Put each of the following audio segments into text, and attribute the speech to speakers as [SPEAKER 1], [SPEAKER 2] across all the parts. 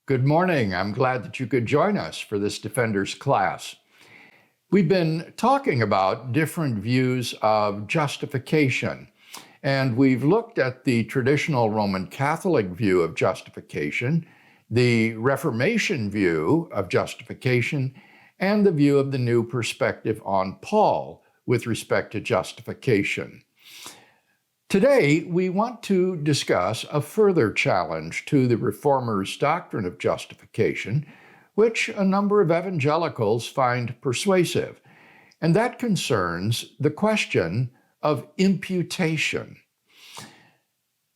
[SPEAKER 1] Good morning. I'm glad that you could join us for this Defenders class. We've been talking about different views of justification, and we've looked at the traditional Roman Catholic view of justification, the Reformation view of justification, and the view of the new perspective on Paul with respect to justification. Today, we want to discuss a further challenge to the Reformers' doctrine of justification, which a number of evangelicals find persuasive, and that concerns the question of imputation.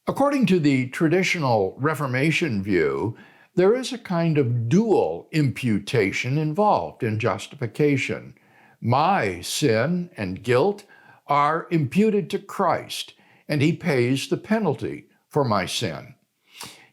[SPEAKER 1] According to the traditional Reformation view, there is a kind of dual imputation involved in justification. My sin and guilt are imputed to Christ, and he pays the penalty for my sin.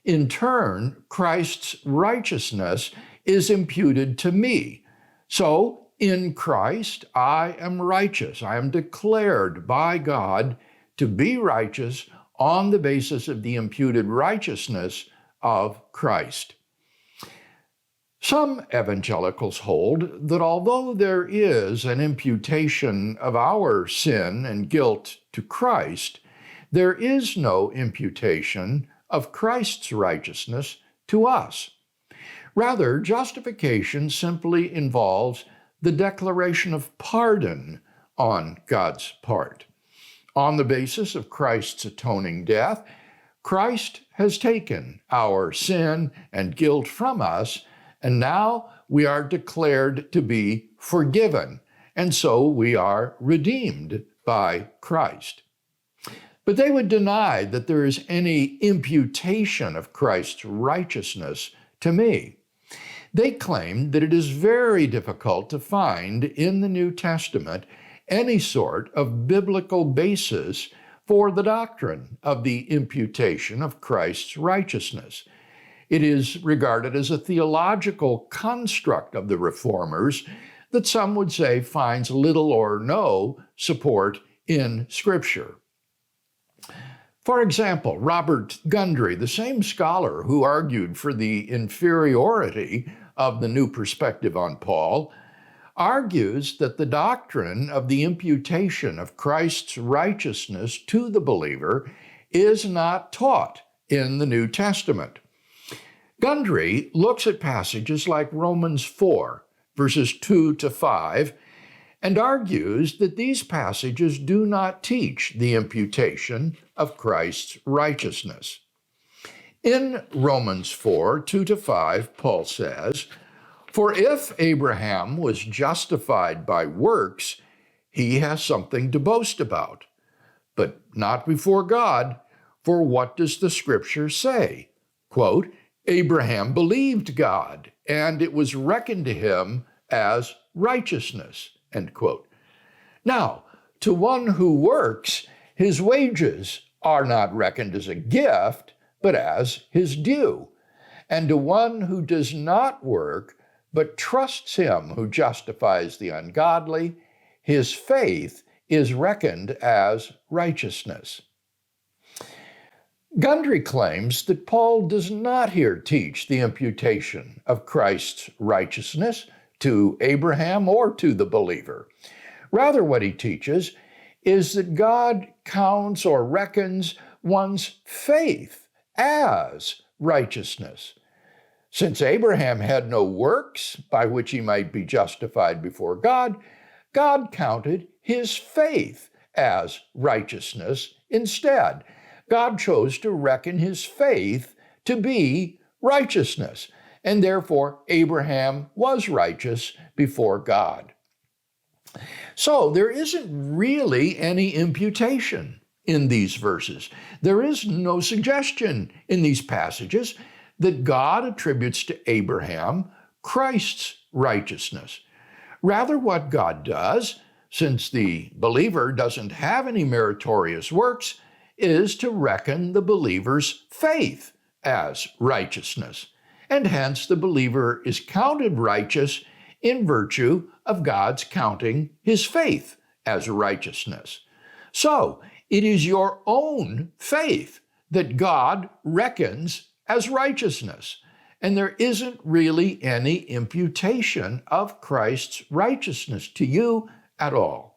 [SPEAKER 1] In turn, Christ's righteousness is imputed to me. So, in Christ, I am righteous. I am declared by God to be righteous on the basis of the imputed righteousness of Christ. Some evangelicals hold that although there is an imputation of our sin and guilt to Christ, there is no imputation of Christ's righteousness to us. Rather, justification simply involves the declaration of pardon on God's part. On the basis of Christ's atoning death, Christ has taken our sin and guilt from us, and now we are declared to be forgiven, and so we are redeemed by Christ. But they would deny that there is any imputation of Christ's righteousness to me. They claim that it is very difficult to find in the New Testament any sort of biblical basis for the doctrine of the imputation of Christ's righteousness. It is regarded as a theological construct of the Reformers that some would say finds little or no support in Scripture. For example, Robert Gundry, the same scholar who argued for the inferiority of the new perspective on Paul, argues that the doctrine of the imputation of Christ's righteousness to the believer is not taught in the New Testament. Gundry looks at passages like Romans 4, verses 2 to 5, and argues that these passages do not teach the imputation of Christ's righteousness. In Romans 4, 2 to 5, Paul says, "For if Abraham was justified by works, he has something to boast about, but not before God, for what does the Scripture say? Quote, Abraham believed God, and it was reckoned to him as righteousness." End quote. Now, to one who works, his wages are not reckoned as a gift, but as his due. And to one who does not work, but trusts him who justifies the ungodly, his faith is reckoned as righteousness. Gundry claims that Paul does not here teach the imputation of Christ's righteousness to Abraham or to the believer. Rather, what he teaches is that God counts or reckons one's faith as righteousness. Since Abraham had no works by which he might be justified before God, God counted his faith as righteousness instead. God chose to reckon his faith to be righteousness, and therefore Abraham was righteous before God. So there isn't really any imputation in these verses. There is no suggestion in these passages that God attributes to Abraham Christ's righteousness. Rather, what God does, since the believer doesn't have any meritorious works, is to reckon the believer's faith as righteousness. And hence the believer is counted righteous in virtue of God's counting his faith as righteousness. So it is your own faith that God reckons as righteousness. and there isn't really any imputation of Christ's righteousness to you at all.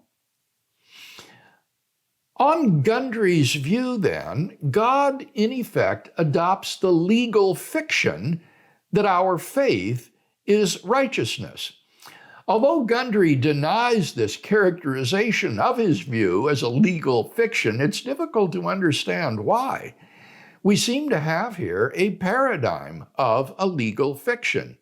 [SPEAKER 1] On Gundry's view, then, God, in effect, adopts the legal fiction that our faith is righteousness. Although Gundry denies this characterization of his view as a legal fiction, it's difficult to understand why. We seem to have here a paradigm of a legal fiction.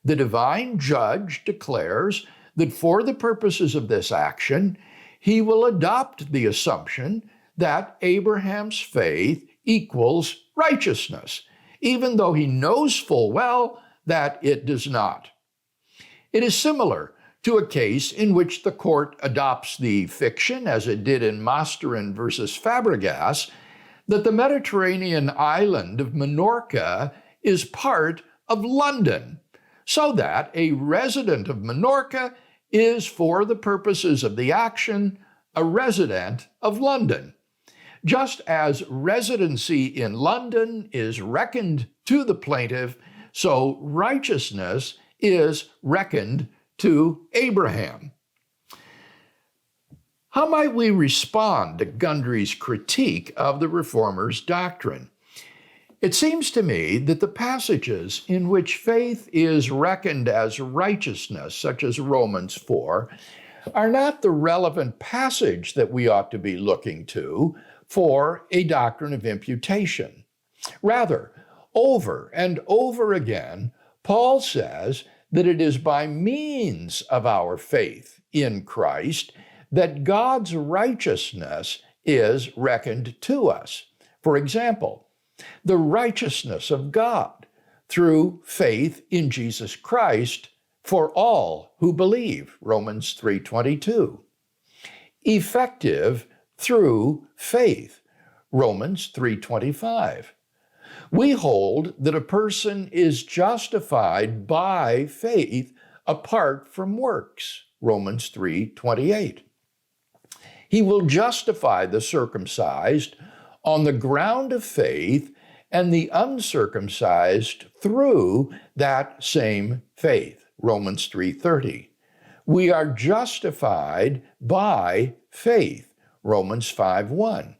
[SPEAKER 1] The divine judge declares that for the purposes of this action, he will adopt the assumption that Abraham's faith equals righteousness, even though he knows full well that it does not. It is similar to a case in which the court adopts the fiction, as it did in Masterin versus Fabregas, that the Mediterranean island of Minorca is part of London, so that a resident of Minorca is, for the purposes of the action, a resident of London. Just as residency in London is reckoned to the plaintiff, so righteousness is reckoned to Abraham. How might we respond to Gundry's critique of the Reformers' doctrine? It seems to me that the passages in which faith is reckoned as righteousness, such as Romans 4, are not the relevant passage that we ought to be looking to for a doctrine of imputation. Rather, over and over again, Paul says that it is by means of our faith in Christ that God's righteousness is reckoned to us. For example, the righteousness of God through faith in Jesus Christ for all who believe, Romans 3:22. Effective through faith, Romans 3:25. We hold that a person is justified by faith apart from works, Romans 3:28. He will justify the circumcised on the ground of faith and the uncircumcised through that same faith, Romans 3:30. We are justified by faith, Romans 5:1.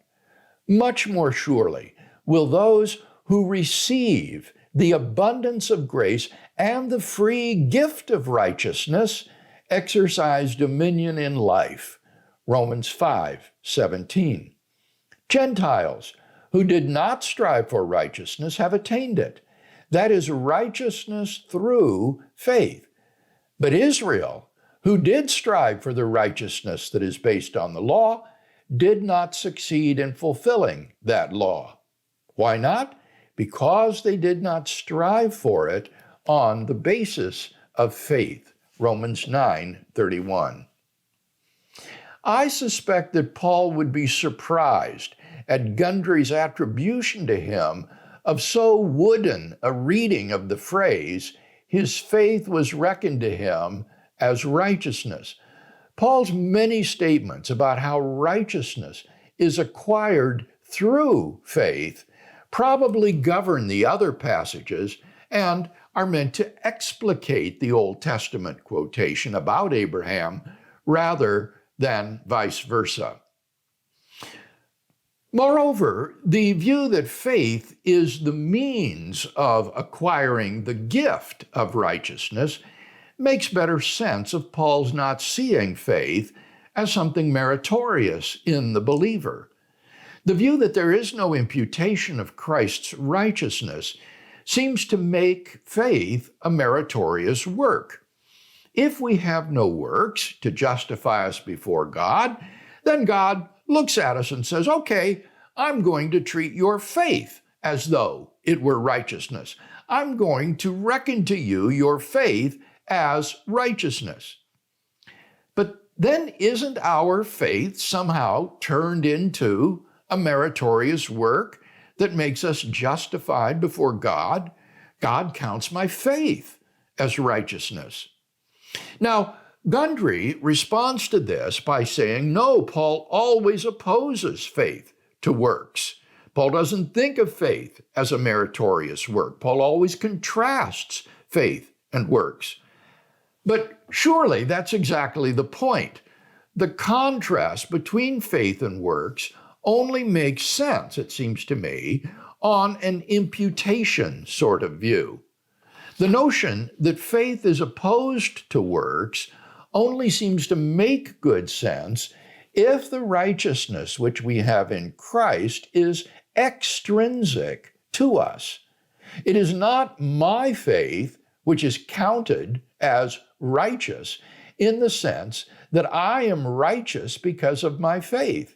[SPEAKER 1] Much more surely will those who receive the abundance of grace and the free gift of righteousness exercise dominion in life, Romans 5:17. Gentiles who did not strive for righteousness have attained it. That is righteousness through faith. But Israel, who did strive for the righteousness that is based on the law, did not succeed in fulfilling that law. Why not? Because they did not strive for it on the basis of faith, Romans 9:31. I suspect that Paul would be surprised at Gundry's attribution to him of so wooden a reading of the phrase, his faith was reckoned to him as righteousness. Paul's many statements about how righteousness is acquired through faith probably govern the other passages and are meant to explicate the Old Testament quotation about Abraham rather than vice versa. Moreover, the view that faith is the means of acquiring the gift of righteousness makes better sense of Paul's not seeing faith as something meritorious in the believer. The view that there is no imputation of Christ's righteousness seems to make faith a meritorious work. If we have no works to justify us before God, then God looks at us and says, okay, I'm going to treat your faith as though it were righteousness. I'm going to reckon to you your faith as righteousness. But then isn't our faith somehow turned into a meritorious work that makes us justified before God? God counts my faith as righteousness. Now, Gundry responds to this by saying, no, Paul always opposes faith to works. Paul doesn't think of faith as a meritorious work. Paul always contrasts faith and works. But surely that's exactly the point. The contrast between faith and works only makes sense, it seems to me, on an imputation sort of view. The notion that faith is opposed to works only seems to make good sense if the righteousness which we have in Christ is extrinsic to us. It is not my faith which is counted as righteous in the sense that I am righteous because of my faith.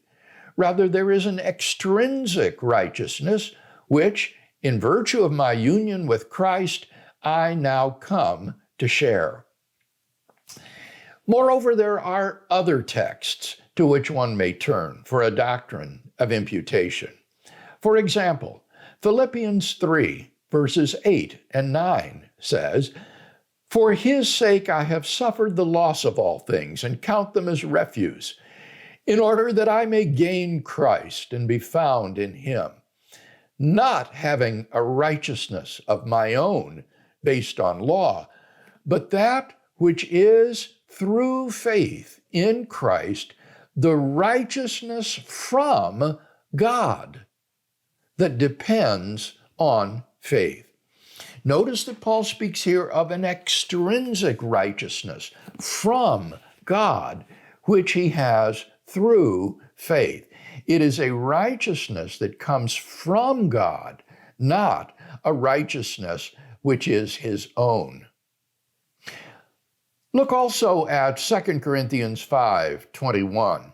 [SPEAKER 1] Rather, there is an extrinsic righteousness which, in virtue of my union with Christ, I now come to share. Moreover, there are other texts to which one may turn for a doctrine of imputation. For example, Philippians 3, verses 8 and 9 says, "For his sake I have suffered the loss of all things and count them as refuse, in order that I may gain Christ and be found in him, not having a righteousness of my own based on law, but that which is through faith in Christ, the righteousness from God that depends on faith." Notice that Paul speaks here of an extrinsic righteousness from God, which he has through faith. It is a righteousness that comes from God, not a righteousness which is his own. Look also at 2 Corinthians 5:21.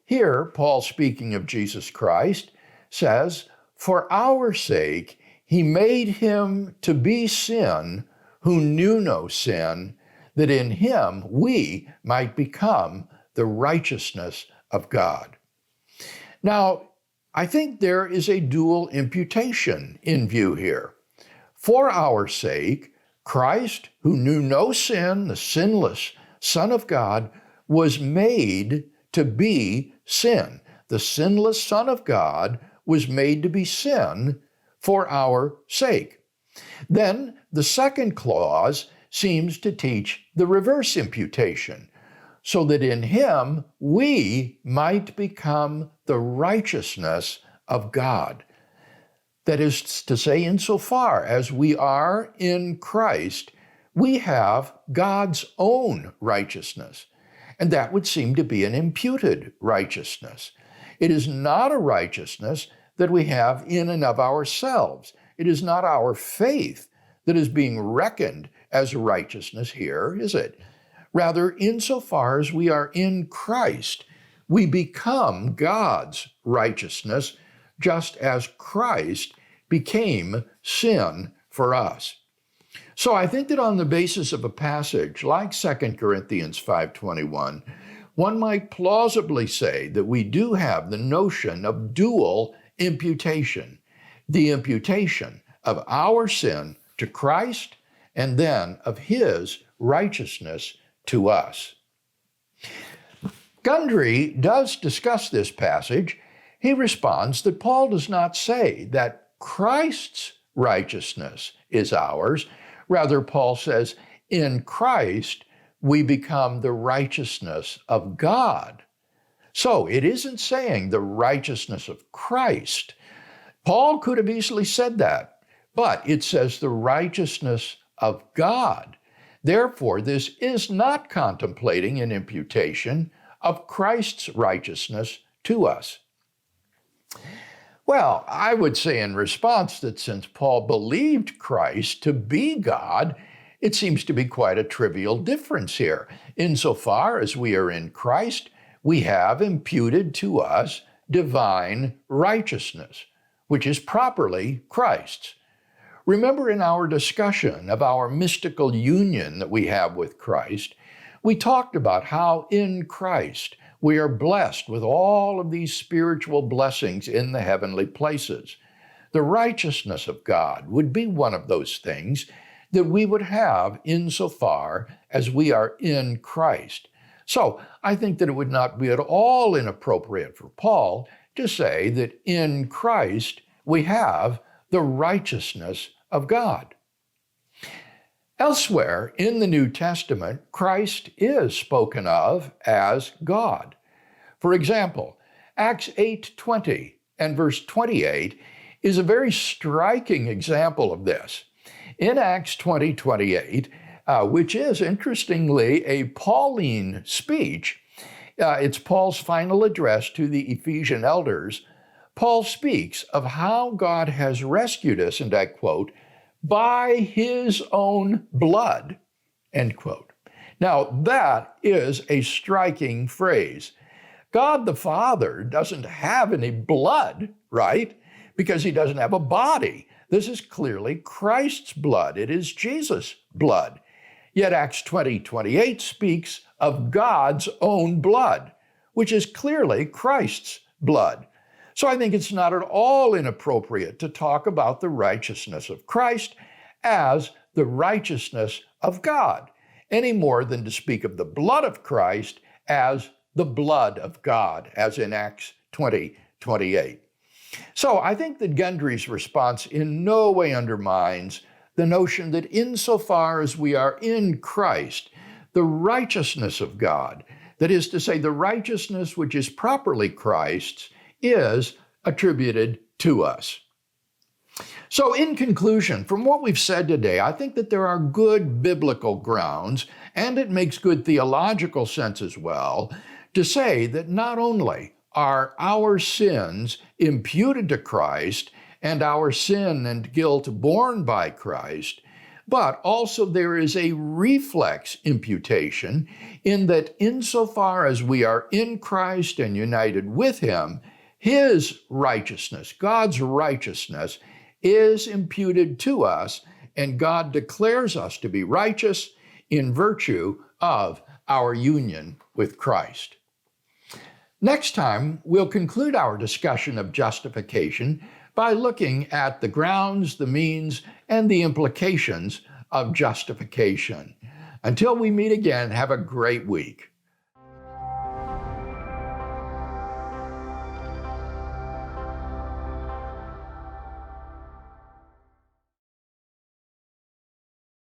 [SPEAKER 1] Here, Paul, speaking of Jesus Christ, says, "For our sake he made him to be sin who knew no sin, that in him we might become the righteousness of God." Now, I think there is a dual imputation in view here. For our sake, Christ, who knew no sin, the sinless Son of God, was made to be sin. The sinless Son of God was made to be sin for our sake. Then the second clause seems to teach the reverse imputation, so that in him we might become the righteousness of God. That is to say, insofar as we are in Christ, we have God's own righteousness, and that would seem to be an imputed righteousness. It is not a righteousness that we have in and of ourselves. It is not our faith that is being reckoned as righteousness here, is it? Rather, insofar as we are in Christ, we become God's righteousness, just as Christ became sin for us. So I think that on the basis of a passage like 2 Corinthians 5:21, one might plausibly say that we do have the notion of dual imputation, the imputation of our sin to Christ and then of his righteousness to us. Gundry does discuss this passage. He responds that Paul does not say that Christ's righteousness is ours. Rather, Paul says, in Christ, we become the righteousness of God. So it isn't saying the righteousness of Christ. Paul could have easily said that, but it says the righteousness of God. Therefore, this is not contemplating an imputation of Christ's righteousness to us. Well, I would say in response that since Paul believed Christ to be God, it seems to be quite a trivial difference here. Insofar as we are in Christ, we have imputed to us divine righteousness, which is properly Christ's. Remember in our discussion of our mystical union that we have with Christ, we talked about how in Christ we are blessed with all of these spiritual blessings in the heavenly places. The righteousness of God would be one of those things that we would have insofar as we are in Christ. So I think that it would not be at all inappropriate for Paul to say that in Christ we have the righteousness of God. Elsewhere in the New Testament, Christ is spoken of as God. For example, Acts 8:20 and verse 28 is a very striking example of this. In Acts 20:28, which is interestingly a Pauline speech, it's Paul's final address to the Ephesian elders. Paul speaks of how God has rescued us, and I quote, by his own blood, end quote. Now, that is a striking phrase. God the Father doesn't have any blood, right? Because he doesn't have a body. This is clearly Christ's blood. It is Jesus' blood. Yet Acts 20:28 speaks of God's own blood, which is clearly Christ's blood. So I think it's not at all inappropriate to talk about the righteousness of Christ as the righteousness of God, any more than to speak of the blood of Christ as the blood of God, as in Acts 20:28. So I think that Gundry's response in no way undermines the notion that insofar as we are in Christ, the righteousness of God, that is to say, the righteousness which is properly Christ's, is attributed to us. So in conclusion, from what we've said today, I think that there are good biblical grounds, and it makes good theological sense as well, to say that not only are our sins imputed to Christ and our sin and guilt borne by Christ, but also there is a reflex imputation in that insofar as we are in Christ and united with him, his righteousness, God's righteousness, is imputed to us, and God declares us to be righteous in virtue of our union with Christ. Next time, we'll conclude our discussion of justification by looking at the grounds, the means, and the implications of justification. Until we meet again, have a great week.